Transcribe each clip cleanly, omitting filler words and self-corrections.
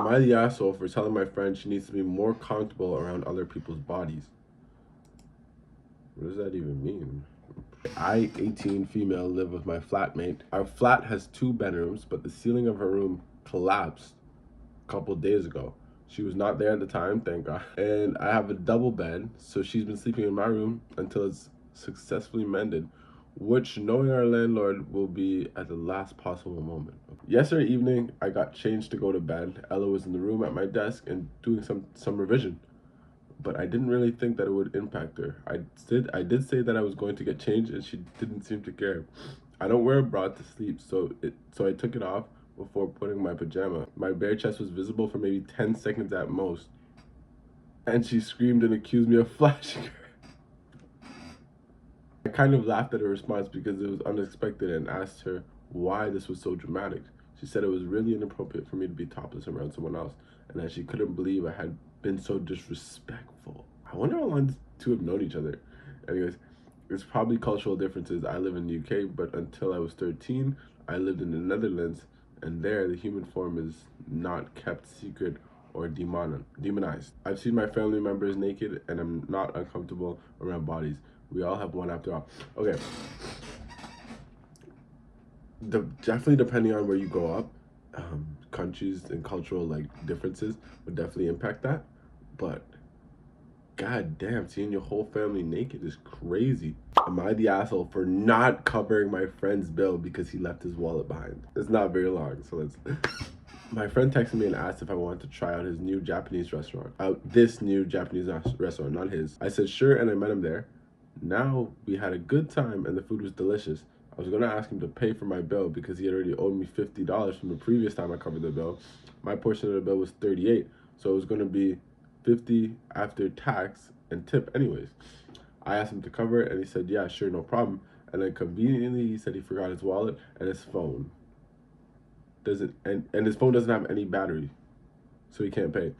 Am I the asshole for telling my friend she needs to be more comfortable around other people's bodies? What does that even mean? I, 18 female, live with my flatmate. Our flat has 2 bedrooms, but the ceiling of her room collapsed a couple days ago. She was not there at the time, thank God. And I have a double bed, so she's been sleeping in my room until it's successfully mended, which, knowing our landlord, will be at the last possible moment. Yesterday evening, I got changed to go to bed. Ella was in the room at my desk and doing some revision, but I didn't really think that it would impact her. I did say that I was going to get changed, and she didn't seem to care. I don't wear a bra to sleep, so I took it off before putting my pajama. My bare chest was visible for maybe 10 seconds at most, and she screamed and accused me of flashing her. I kind of laughed at her response because it was unexpected and asked her why this was so dramatic. She said it was really inappropriate for me to be topless around someone else, and that she couldn't believe I had been so disrespectful. I wonder how long the two have known each other. Anyways, it's probably cultural differences. I live in the UK, but until I was 13, I lived in the Netherlands, and there the human form is not kept secret or demonized. I've seen my family members naked, and I'm not uncomfortable around bodies. We all have one after all. Okay. Definitely depending on where you grow up, countries and cultural differences would definitely impact that. But god damn, seeing your whole family naked is crazy. Am I the asshole for not covering my friend's bill because he left his wallet behind? It's not very long, so let's. My friend texted me and asked if I wanted to try out his new Japanese restaurant. This new Japanese restaurant, not his. I said sure, and I met him there. Now we had a good time and the food was delicious. I was gonna ask him to pay for my bill because he had already owed me $50 from the previous time I covered the bill. My portion of the bill was $38, so it was gonna be $50 after tax and tip anyways. I asked him to cover it and he said, yeah, sure, no problem. And then conveniently he said he forgot his wallet and his phone. And his phone doesn't have any battery, so he can't pay.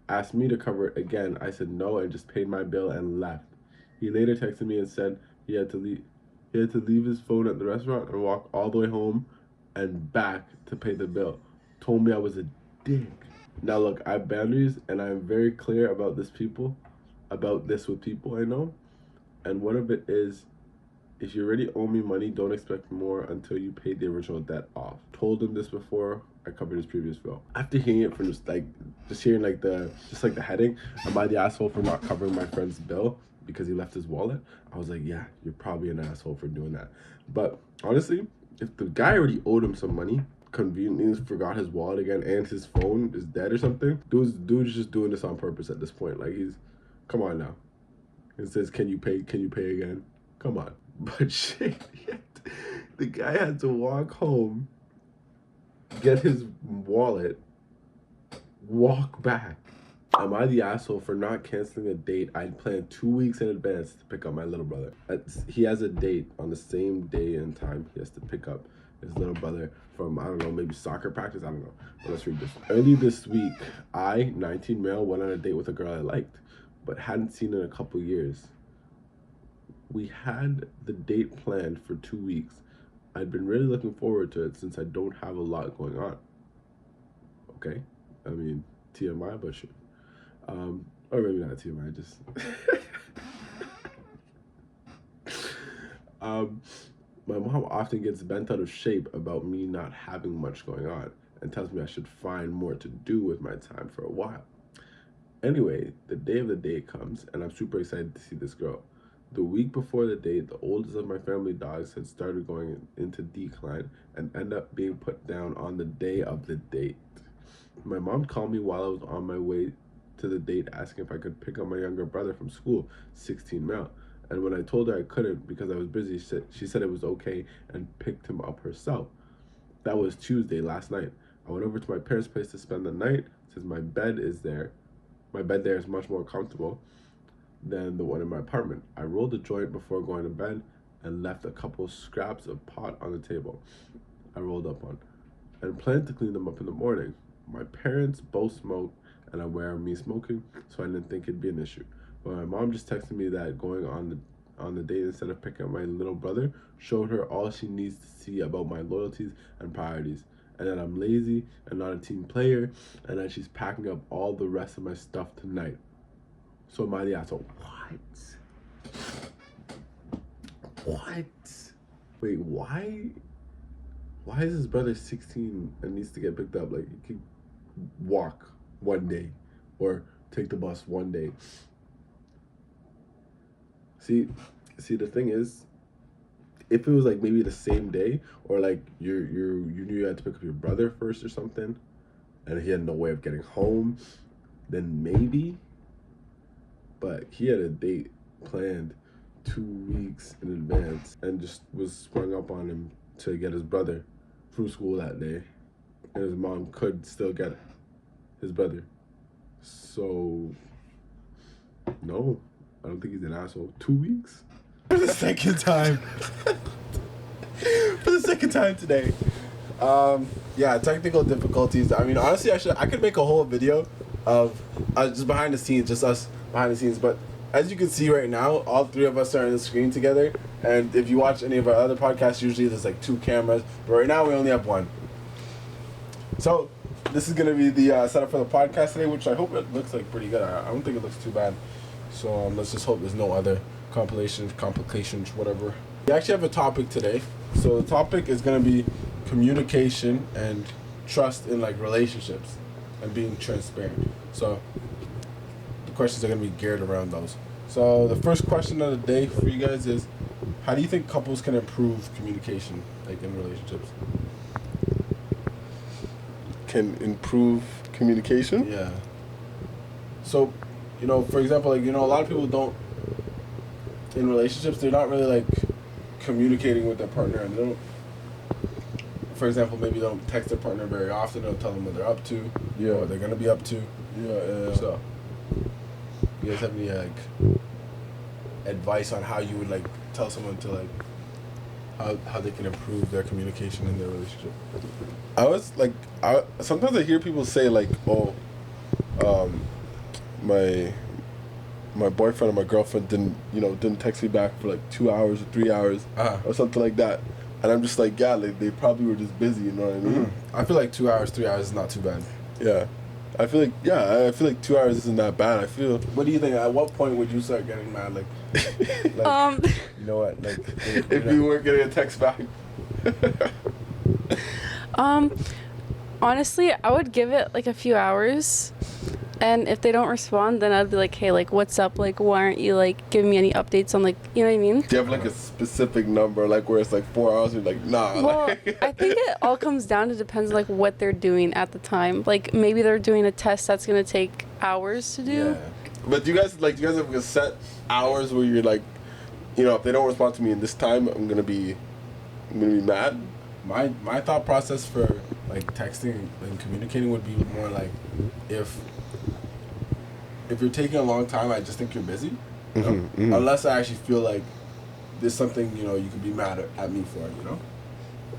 Asked me to cover it again. I said no and just paid my bill and left. He later texted me and said he had to leave his phone at the restaurant and walk all the way home and back to pay the bill. Told me I was a dick. Now look, I have boundaries and I am very clear about this with people I know. And one of it is, if you already owe me money, don't expect more until you pay the original debt off. Told him this before I covered his previous bill. After hearing it from just hearing the heading, am I the asshole for not covering my friend's bill because he left his wallet? I was like, yeah, you're probably an asshole for doing that. But honestly, if the guy already owed him some money, conveniently forgot his wallet again and his phone is dead or something, dude's just doing this on purpose at this point. Like, come on now. It says, can you pay again? Come on. But shit, the guy had to walk home, get his wallet, walk back. Am I the asshole for not canceling a date I'd planned 2 weeks in advance to pick up my little brother? He has a date on the same day and time. He has to pick up his little brother from, I don't know, maybe soccer practice, I don't know. But let's read this. Early this week, I, 19 male, went on a date with a girl I liked, but hadn't seen in a couple years. We had the date planned for 2 weeks. I'd been really looking forward to it since I don't have a lot going on. Okay? I mean, TMI, but shit. Or maybe not TMI, just... My mom often gets bent out of shape about me not having much going on and tells me I should find more to do with my time for a while. Anyway, the day of the date comes and I'm super excited to see this girl. The week before the date, the oldest of my family dogs had started going into decline and ended up being put down on the day of the date. My mom called me while I was on my way to the date asking if I could pick up my younger brother from school, 16 male. And when I told her I couldn't because I was busy, she said it was okay and picked him up herself. That was Tuesday, last night. I went over to my parents' place to spend the night since my bed there is much more comfortable than the one in my apartment. I rolled a joint before going to bed and left a couple scraps of pot on the table I rolled up on and planned to clean them up in the morning. My parents both smoke and are aware of me smoking, so I didn't think it'd be an issue. But my mom just texted me that going on the date instead of picking up my little brother showed her all she needs to see about my loyalties and priorities, and that I'm lazy and not a team player, and that she's packing up all the rest of my stuff tonight. So am I the asshole? What? Wait, why? Why is his brother 16 and needs to get picked up? Like, he could walk one day or take the bus one day. See, the thing is, if it was like maybe the same day, or like you knew you had to pick up your brother first or something, and he had no way of getting home, then maybe. But he had a date planned 2 weeks in advance and just was sprung up on him to get his brother through school that day, and his mom could still get his brother. So no, I don't think he's an asshole. 2 weeks? For the second time. For the second time today. Yeah, technical difficulties. I mean, honestly, I could make a whole video of just behind the scenes, just us behind the scenes. But as you can see right now, all three of us are on the screen together. And if you watch any of our other podcasts, usually there's like 2 cameras. But right now, we only have 1. So this is gonna be the setup for the podcast today, which I hope it looks like pretty good. I don't think it looks too bad. So let's just hope there's no other complications, whatever. We actually have a topic today. So the topic is gonna be communication and trust in like relationships and being transparent. So the questions are gonna be geared around those. So the first question of the day for you guys is, how do you think couples can improve communication, like in relationships? Can improve communication? Yeah. So, for example, like, a lot of people don't, in relationships, they're not really, like, communicating with their partner, and they don't, for example, maybe they don't text their partner very often, they don't tell them what they're up to, or what they're going to be up to. Yeah. So, you guys have any, like, advice on how you would, like, tell someone to, like, how they can improve their communication in their relationship? Sometimes I hear people say like, oh, my boyfriend or my girlfriend didn't text me back for like 2 hours or 3 hours or something like that, and I'm just like, yeah, like they probably were just busy, you know what I mean? I feel like 2 hours, 3 hours is not too bad. Yeah. I feel like 2 hours isn't that bad. What do you think? At what point would you start getting mad? Like you know what? Like, if you weren't getting a text back. Honestly, I would give it like a few hours, and if they don't respond, then I'd be like, hey, like, what's up? Like, why aren't you like giving me any updates on, like, you know what I mean? Do you have like a specific number, like where it's like 4 hours? You're like, nah. Well, I think it all comes down to depends on like what they're doing at the time. Like maybe they're doing a test that's gonna take hours to do. Yeah. But do you guys have like a set hours where you're like, if they don't respond to me in this time, I'm gonna be mad? My thought process for like texting and communicating would be more like, if you're taking a long time, I just think you're busy. Unless I actually feel like there's something you could be mad at me for.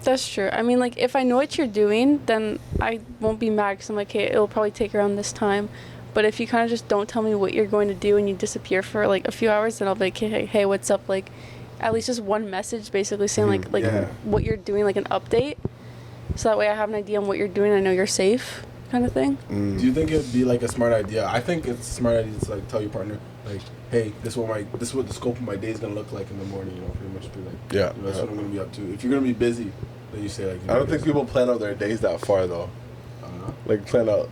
That's true. I mean, like, if I know what you're doing, then I won't be mad because I'm like, hey, it'll probably take around this time. But if you kind of just don't tell me what you're going to do and you disappear for like a few hours, then I'll be like, hey, what's up? Like, at least just one message basically saying like what you're doing, like an update. So that way I have an idea on what you're doing. I know you're safe, kind of thing. Do you think it would be like a smart idea? I think it's a smart idea to like tell your partner, like, hey, this is what the scope of my day is gonna look like in the morning. Pretty much be like, that's what I'm gonna be up to. If you're gonna be busy, then you say like. I don't think people plan out their days that far though. Like plan out,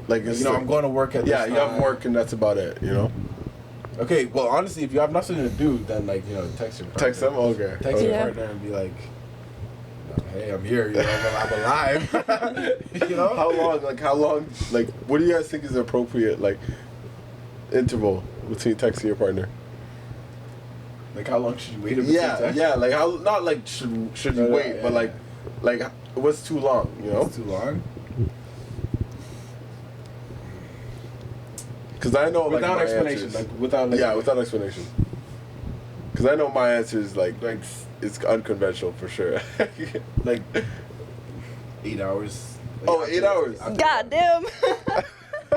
like it's I'm going to work at. You have work and that's about it. Okay, well, honestly, if you have nothing to do, then like text your partner. Text them, okay. Text your partner and be like, hey, I'm here. I'm alive. How long? Like, what do you guys think is the appropriate like interval between texting your partner? Like, how long should you wait? Text? Yeah. Like, how? Not like should you wait, but like what's too long? What's too long? Because I know without like, explanation, answers, without explanation. Because I know my answer is like it's unconventional for sure. Like 8 hours. Like, 8 hours. God damn.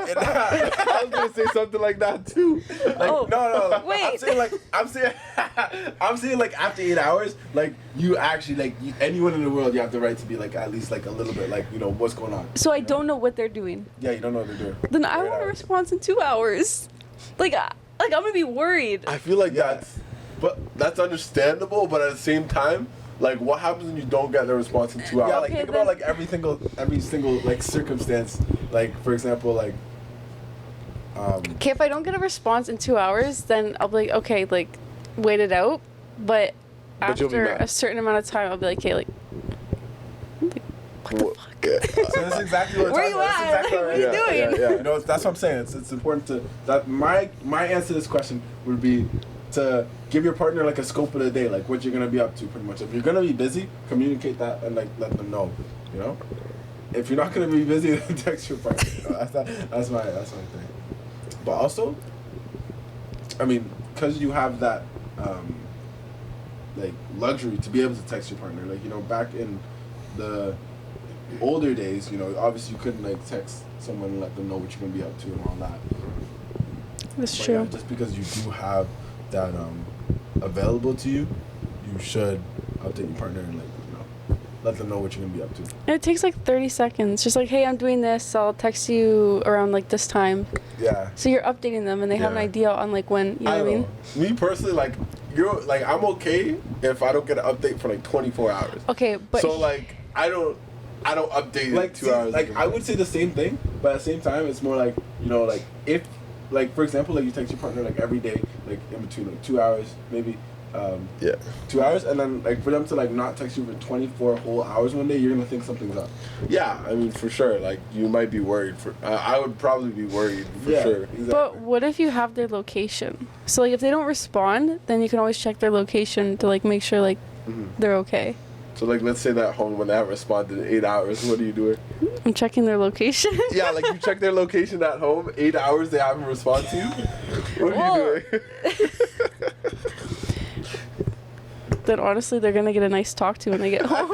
8 I was gonna say something like that too. Like, Oh, no. wait. I'm saying like after 8 hours, like you actually like anyone in the world, you have the right to be like at least like a little bit like what's going on. So I don't know what they're doing. Yeah, you don't know what they're doing. Then I 8 want a hours. response in 2 hours. Like I'm gonna be worried. I feel like Yeah. that's understandable, but at the same time, like what happens when you don't get the response in 2 hours? Yeah, like Okay, think then- about like every single like circumstance. Like for example, like Okay, if I don't get a response in 2 hours, then I'll be like, okay, like wait it out. But But you'll be after mad. a certain amount of time, I'll be like, okay, like What the fuck? so that's exactly what. Where I'm you talking about. at? That's exactly What are you doing? Yeah. You know, that's what I'm saying. It's important to that. My answer to this question would be to give your partner like a scope of the day, like what you're gonna be up to, pretty much. If you're gonna be busy, communicate that and like let them know. You know, if you're not gonna be busy, then text your partner. You know, that's my thing. But also, I mean, because you have that like luxury to be able to text your partner, like back in the older days, obviously you couldn't like text someone and let them know what you're gonna be up to and all that. that's But true. yeah, just because you do have that available to you, you should update your partner and like let them know what you're gonna be up to. And it takes like 30 seconds. Just like, hey, I'm doing this. I'll text you around like this time. Yeah. So you're updating them, and they have an Yeah. idea on like when. You know what I mean? Me personally, like I'm okay if I don't get an update for like 24 hours. Okay, but So like I don't update Like in 2 hours. Like I would say the same thing, but at the same time, it's more like like if like for example, like you text your partner like every day, like in between like 2 hours, maybe. Yeah. 2 hours, and then like for them to like not text you for 24 whole hours one day, you're gonna think something's up. Yeah, I mean for sure. Like you might be worried for. I would probably be worried for sure. Exactly. But what if you have their location? So like if they don't respond, then you can always check their location to like make sure like they're okay. So like let's say that home when they haven't responded in 8 hours, what are you doing? I'm checking their location. Yeah, like you check their location at home, 8 hours they haven't responded to you. What are Well- you doing? Then honestly, they're gonna get a nice talk to when they get home.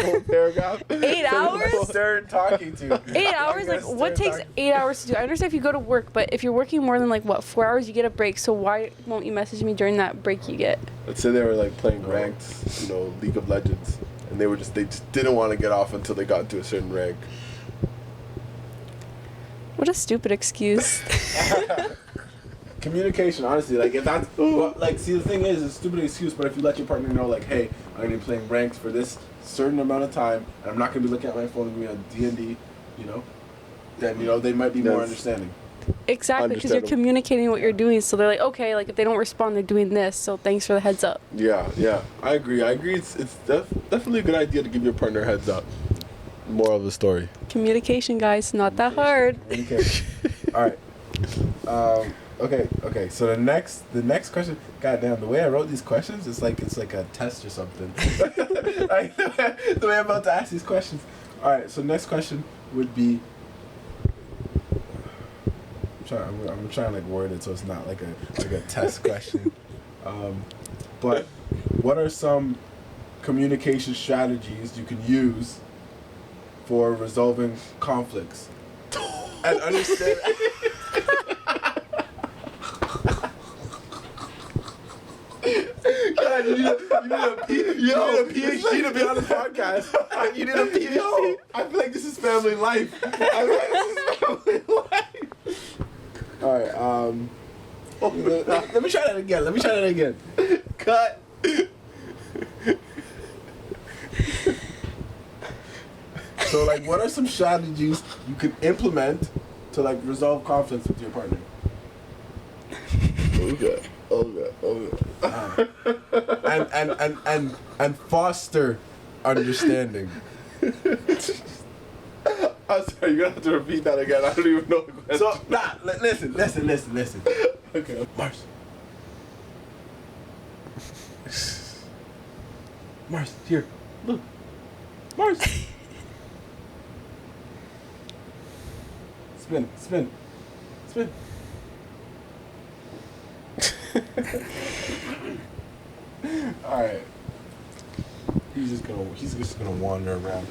Full paragraph. 8 hours? Stern talking to. 8 hours? Like, what takes 8 hours to do? I understand if you go to work, but if you're working more than, like, what, 4 hours, you get a break. So why won't you message me during that break you get? Let's say they were like playing ranked, League of Legends, and they just didn't want to get off until they got to a certain rank. What a stupid excuse. Communication, honestly, like if that's well, like, see, the thing is, it's a stupid excuse, but if you let your partner know, like, hey, I'm gonna be playing ranks for this certain amount of time, and I'm not gonna be looking at my phone, I'm gonna be on D&D, then they might be more That's- understanding. Exactly, because you're Understandable. communicating what you're doing. So they're like, okay, like, if they don't respond, they're doing this. So thanks for the heads up. Yeah, I agree. It's definitely a good idea to give your partner a heads up. Moral of the story. Communication, guys, not that hard. Communication. All right. Okay. So the next question. Goddamn, the way I wrote these questions, it's like a test or something. Like, the way I'm about to ask these questions. All right. So next question would be. I'm trying to like word it so it's not like a test question. But what are some communication strategies you can use for resolving conflicts and understand? God, you need a PhD to be on this podcast. You need a PhD. Yo, I feel like this is family life. All right. Let me try that again. Cut. So, like, what are some strategies you could implement to like resolve conflicts with your partner? And foster understanding. I'm sorry, you're gonna have to repeat that again. I don't even know the question. So, listen. Okay. Mars, here. Look. Mars. Spin. Alright. He's just gonna wander around.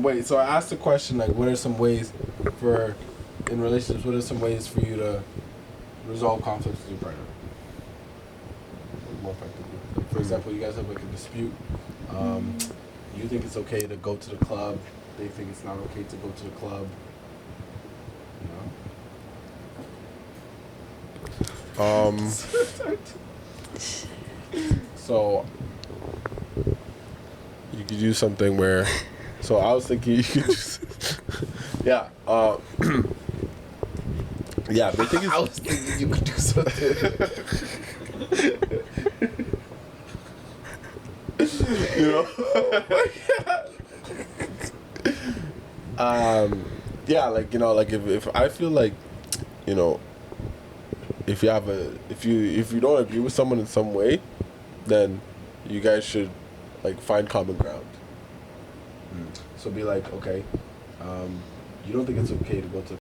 Wait, so I asked the question, like, what are some ways for in relationships, what are some ways for you to resolve conflicts with your partner? More effectively. Like, for example, you guys have like a dispute. You think it's okay to go to the club. They think it's not okay to go to the club. You know? So you could do something where. So I was thinking you could just. Yeah. Yeah, but the thing is, I was thinking you could do something. you know. Yeah, like, you know, like if I feel like, you know, if you don't agree with someone in some way, then you guys should like find common ground. So be like, okay, you don't think it's okay to go to the